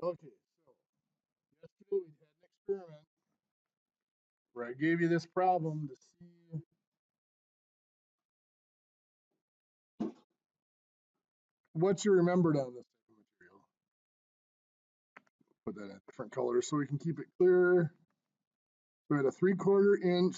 Okay, so yesterday we had an experiment where I gave you this problem to see what you remembered on this type of material. Put that in a different color so we can keep it clear. We had a 3/4 inch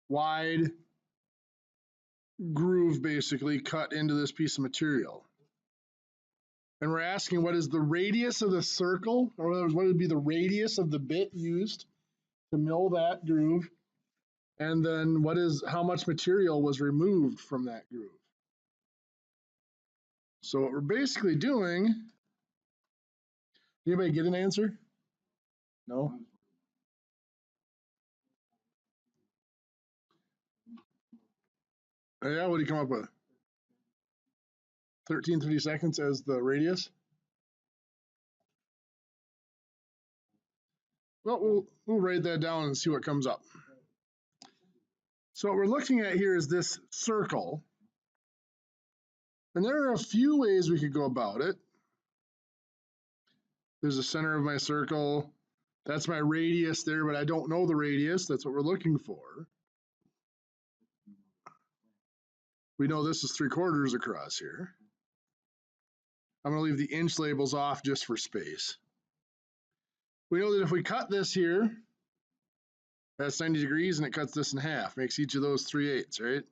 wide groove basically cut into this piece of material. And we're asking what is the radius of the circle, or what would be the radius of the bit used to mill that groove, and then how much material was removed from that groove. So what we're basically doing, anybody get an answer? No? Yeah, what do you come up with? 13/32 as the radius? Well, we'll write that down and see what comes up. So what we're looking at here is this circle. And there are a few ways we could go about it. There's the center of my circle. That's my radius there, but I don't know the radius. That's what we're looking for. We know this is 3/4 across here. I'm going to leave the inch labels off just for space. We know that if we cut this here, that's 90 degrees and it cuts this in half, makes each of those 3/8, right?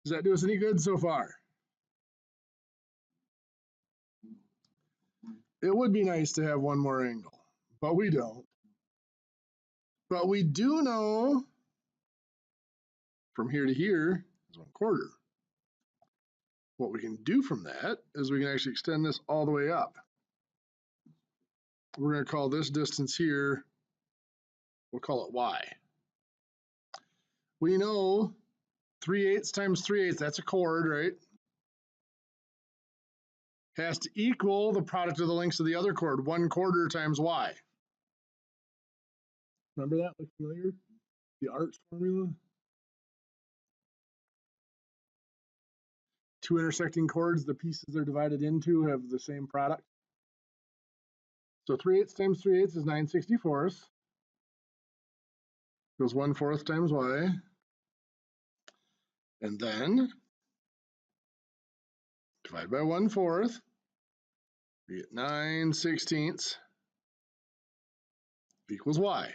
Does that do us any good so far? It would be nice to have one more angle, but we don't. But we do know from here to here is 1/4. What we can do from that is we can actually extend this all the way up. We're going to call this distance here, we'll call it y. We know 3/8 times 3/8, that's a chord, right? Has to equal the product of the lengths of the other chord, 1/4 times y. Remember that? Look familiar? The arch formula? Two intersecting chords, the pieces they're divided into have the same product. So 3/8 times 3/8 is 9/64. Goes 1/4 times y. And then divide by 1/4. We get 9/16 equals y.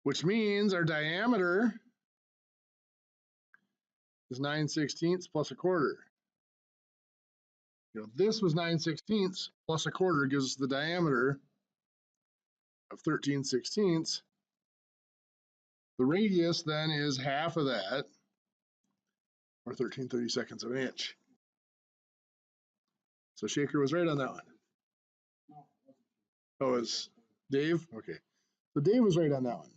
Which means our diameter is 9/16 plus 1/4. This was 9/16 plus 1/4 gives us the diameter of 13/16. The radius then is half of that, or 13/32 of an inch. So Shaker was right on that one. Oh, is Dave? Okay. So Dave was right on that one.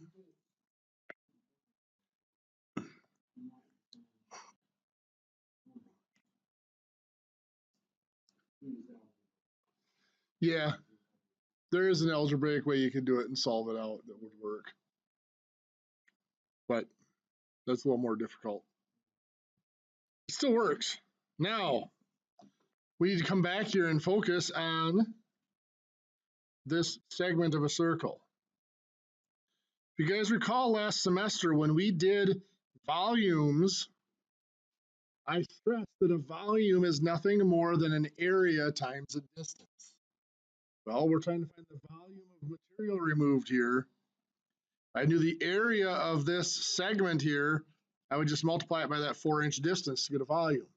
Yeah, there is an algebraic way you could do it and solve it out that would work. But that's a little more difficult. It still works. Now, we need to come back here and focus on this segment of a circle. If you guys recall last semester when we did volumes, I stressed that a volume is nothing more than an area times a distance. Well, we're trying to find the volume of material removed here. I knew the area of this segment here, I would just multiply it by that 4-inch distance to get a volume.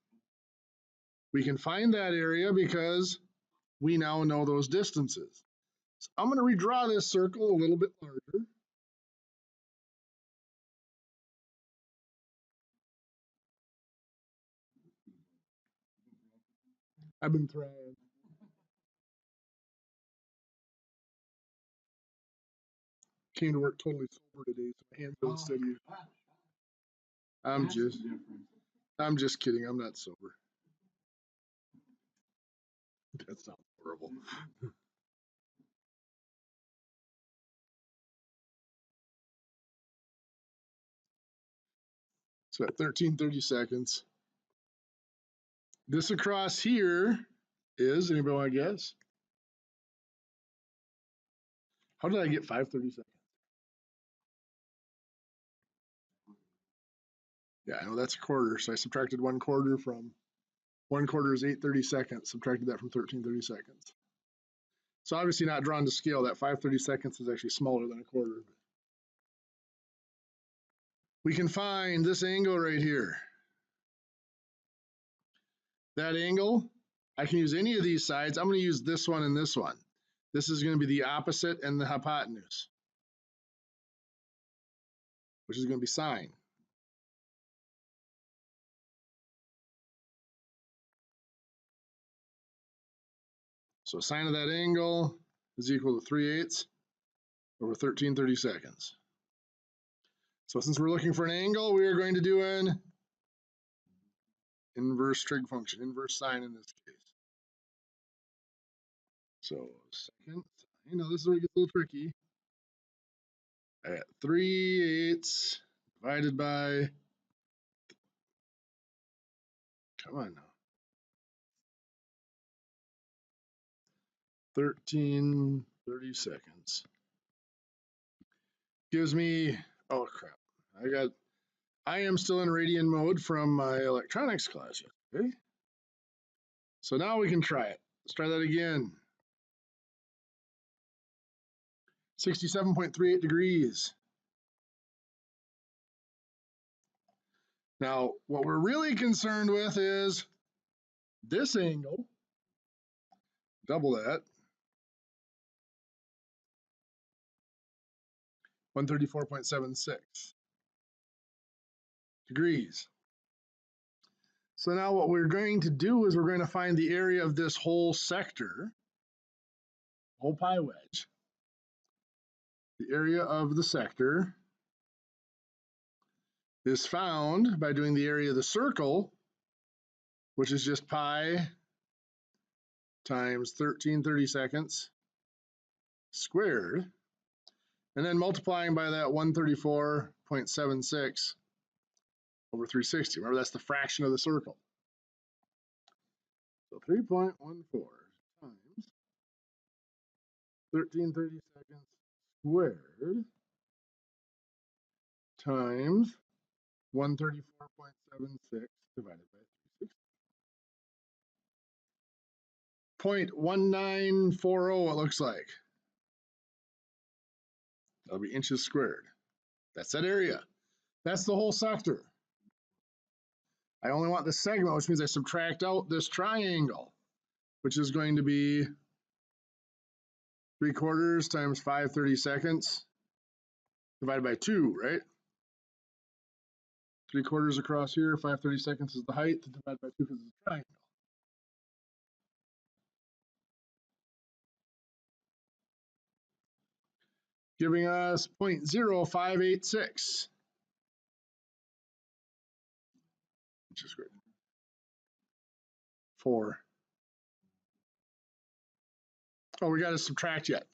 We can find that area because we now know those distances. So I'm going to redraw this circle a little bit larger. I've been trying. Came to work totally sober today, so my hands don't steady. I'm just kidding. I'm not sober. That sounds horrible. So at 13/32, This across here is, anybody want to guess? How did I get 5/32? Yeah, I know that's a quarter, so I subtracted 1/4 from 1/4 is 8/32, subtracted that from 13/32. So obviously not drawn to scale. That 5/32 is actually smaller than a quarter. We can find this angle right here. That angle, I can use any of these sides. I'm going to use this one and this one. This is going to be the opposite and the hypotenuse, which is going to be sine. So sine of that angle is equal to 3/8 over 13/32. So since we're looking for an angle, we are going to do an inverse trig function, inverse sine in this case. So second, you know, this is where it gets a little tricky. At 3/8 divided by, come on now, 13/32 gives me, oh crap, I am still in radian mode from my electronics class yesterday. So now we can try it. Let's try that again. 67.38 degrees. Now, what we're really concerned with is this angle, double that, 134.76 degrees. So now what we're going to do is we're going to find the area of this whole sector, whole pi wedge. The area of the sector is found by doing the area of the circle, which is just pi times 13/32 squared, and then multiplying by that 134.76 over 360. Remember, that's the fraction of the circle. So 3.14 times 13/32 squared times 134.76 divided by 360. 0.1940 it looks like. That'll be inches squared. That's that area. That's the whole sector. I only want the segment, which means I subtract out this triangle, which is going to be 3/4 times 5/32 divided by 2, right? 3/4 across here, 5/32 is the height, divided by 2 because it's a triangle. Giving us 0.0586, which is great. 4. Oh, we got to subtract yet.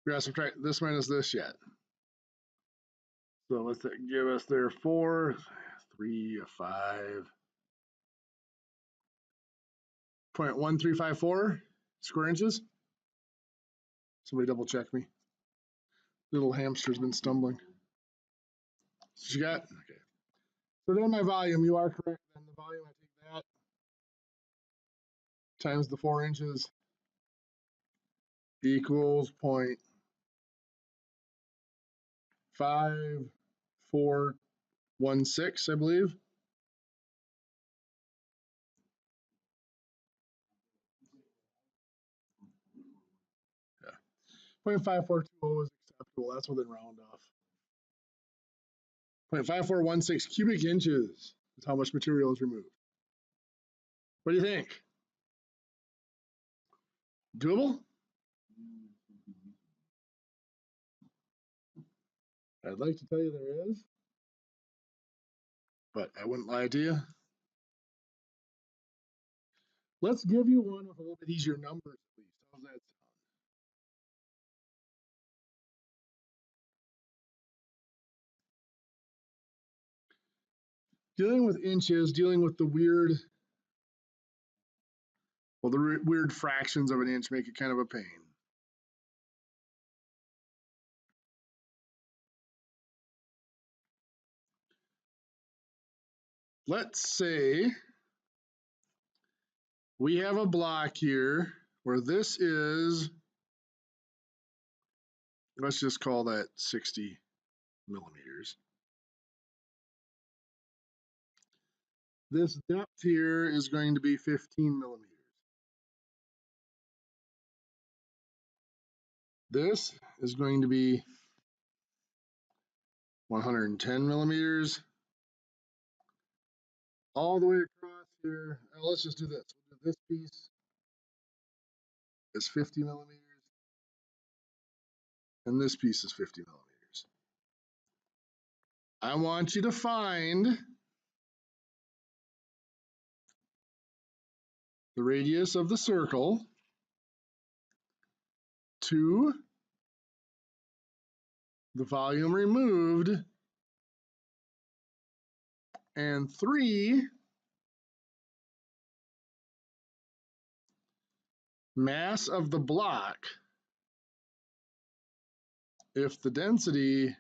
We got to subtract this minus this yet. So let's give us there 4, 3, 5. 0.1354 square inches. Somebody double check me. Little hamster's been stumbling. So you got, okay. So then my volume, you are correct. Then the volume, I take that times the 4 inches equals 0.5416, I believe. Yeah. 0.5420 is acceptable. That's within round off. 0.5416 cubic inches is how much material is removed. What do you think? Doable? I'd like to tell you there is, but I wouldn't lie to you. Let's give you one with a little bit easier numbers, at least. How's that sound? Dealing with inches, dealing with the weird, well, the weird fractions of an inch make it kind of a pain. Let's say we have a block here where this is, let's just call that 60 millimeters. This depth here is going to be 15 millimeters. This is going to be 110 millimeters. All the way across here. Now let's just do this. We'll do this piece is 50 millimeters. And this piece is 50 millimeters. I want you to find the radius of the circle, 2, the volume removed, and 3, mass of the block if the density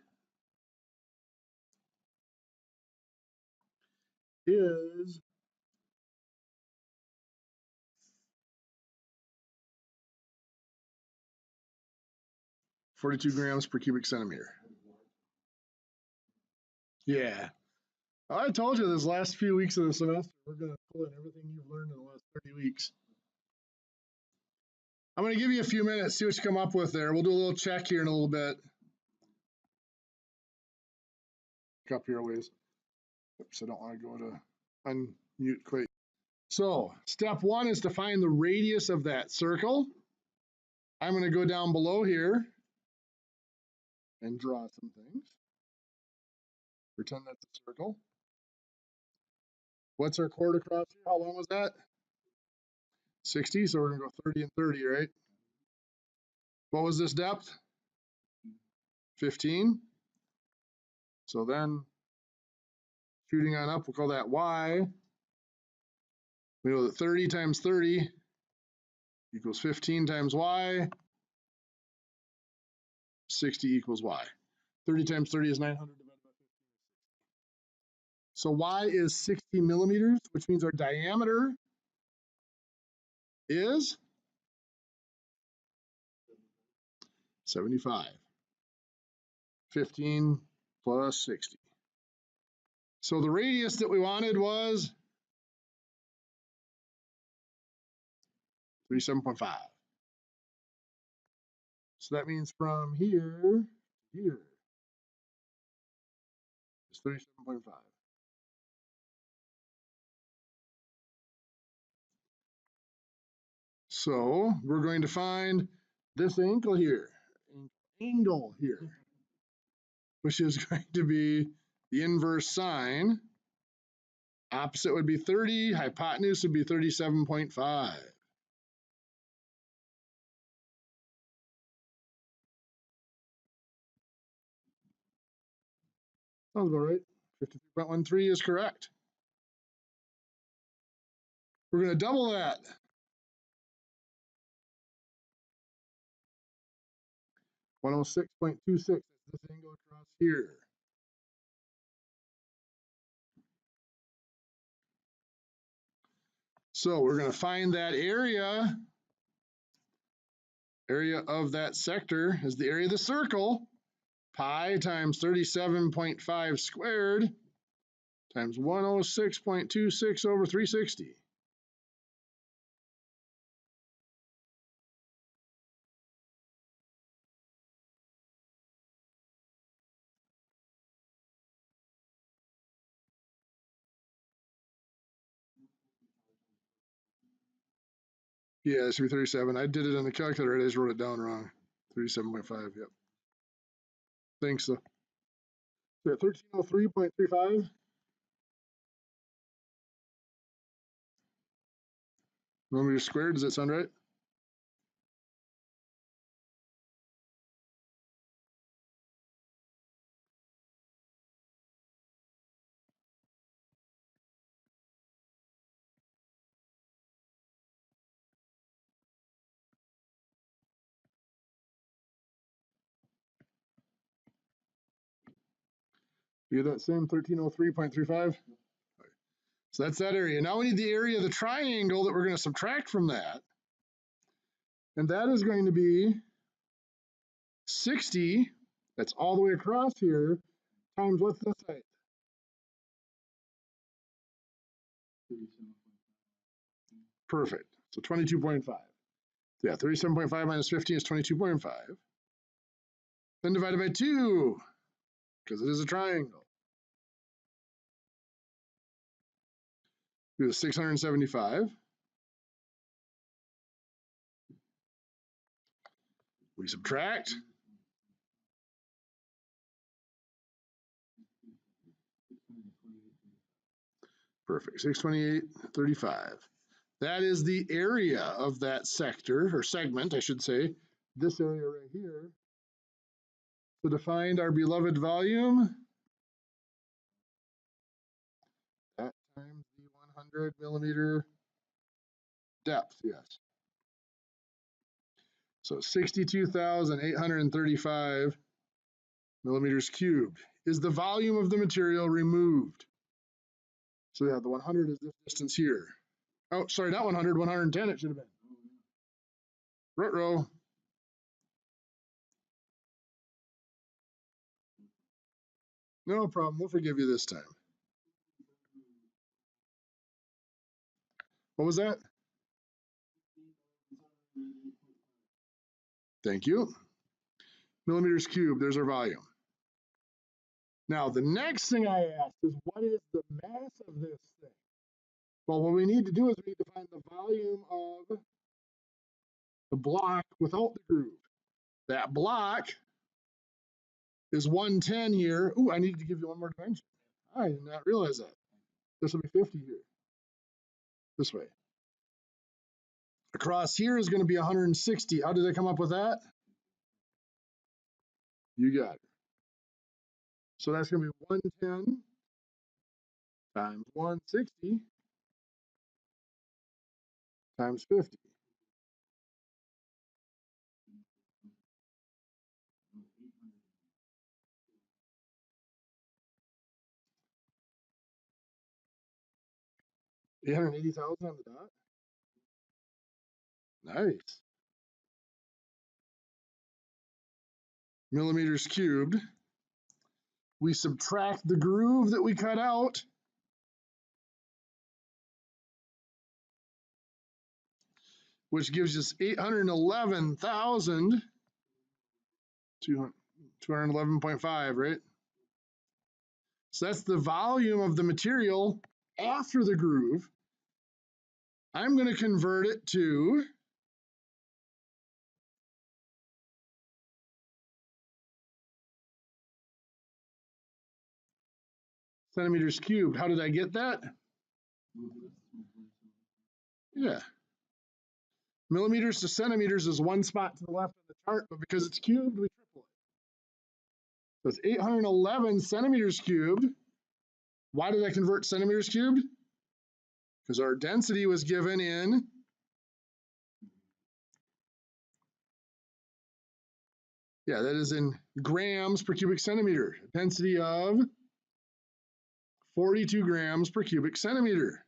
is 42 grams per cubic centimeter. Yeah. I told you this last few weeks of the semester, we're going to pull in everything you've learned in the last 30 weeks. I'm going to give you a few minutes, see what you come up with there. We'll do a little check here in a little bit. Up here a ways. Oops, I don't want to go to unmute quick. So step 1 is to find the radius of that circle. I'm going to go down below here and draw some things. Pretend that's a circle. What's our chord across here? How long was that? 60, so we're going to go 30 and 30, right? What was this depth? 15. So then, shooting on up, we'll call that y. We know that 30 times 30 equals 15 times y. 60 equals y. 30 times 30 is 900 divided by 15. So y is 60 millimeters, which means our diameter is 75. 15 plus 60. So the radius that we wanted was 37.5. So that means from here to here is 37.5. So we're going to find this angle here, which is going to be the inverse sine. Opposite would be 30, hypotenuse would be 37.5. Sounds about right. 53.13 is correct. We're going to double that. 106.26 is this angle across here. So we're going to find that area. Area of that sector is the area of the circle. Pi times 37.5 squared times 106.26 over 360. Yeah, it should be 37. I did it on the calculator. I just wrote it down wrong. 37.5, yep. Thanks, though. So 1303.35. Millimeters squared, does that sound right? You get that same 1303.35? So that's that area. Now we need the area of the triangle that we're going to subtract from that. And that is going to be 60, that's all the way across here, times what's this height? Perfect. So 22.5. Yeah, 37.5 minus 15 is 22.5. Then divided by 2, because it is a triangle. Do the 675. We subtract. Perfect. 628.35. That is the area of that sector, or segment, I should say. This area right here. So to find our beloved volume, that times the 100 millimeter depth, yes. So 62,835 millimeters cubed is the volume of the material removed. So yeah, the 100 is this distance here. Oh, sorry, not 100, 110 it should have been. Ruh-roh. No problem, we'll forgive you this time. What was that? Thank you. Millimeters cubed, there's our volume. Now, the next thing I asked is, what is the mass of this thing? Well, what we need to do is we need to find the volume of the block without the groove. That block is 110 here. Ooh, I need to give you one more dimension. I did not realize that. This will be 50 here. This way. Across here is going to be 160. How did I come up with that? You got it. So that's going to be 110 times 160 times 50. $880,000 on the dot. Nice. Millimeters cubed. We subtract the groove that we cut out. Which gives us 811,000. 211.5, right? So that's the volume of the material after the groove. I'm going to convert it to centimeters cubed. How did I get that? Yeah. Millimeters to centimeters is one spot to the left of the chart, but because it's cubed, we triple it. So it's 811 centimeters cubed. Why did I convert centimeters cubed? Because our density was given in that is in grams per cubic centimeter. Density of 42 grams per cubic centimeter.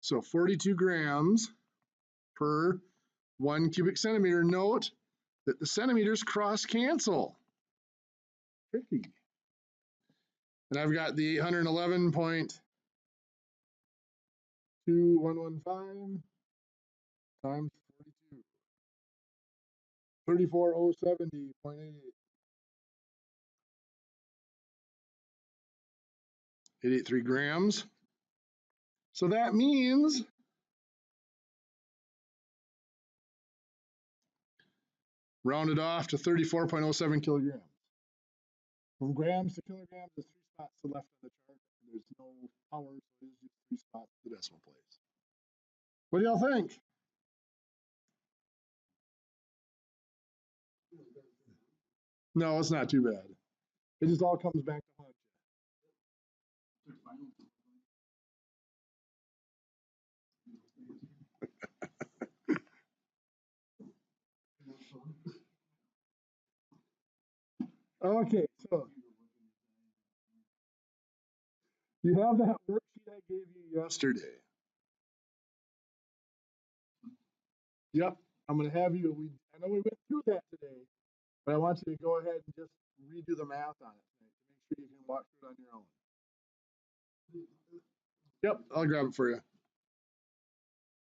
So 42 grams per 1 cubic centimeter. Note that the centimeters cross cancel. Tricky. And I've got the 811.2115 times 42. 34,070.88. 883 grams. So that means rounded off to 34.07 kilograms. From grams to kilograms, there's 3 spots to the left of the chart. There's no power, so it is just 3 spots to the decimal place. What do y'all think? No, it's not too bad. It just all comes back to haunt you. Okay, so You have that worksheet I gave you yesterday. Yep, I'm going to have you. I know we went through that today, but I want you to go ahead and just redo the math on it tonight to make sure you can walk through it on your own. Yep, I'll grab it for you.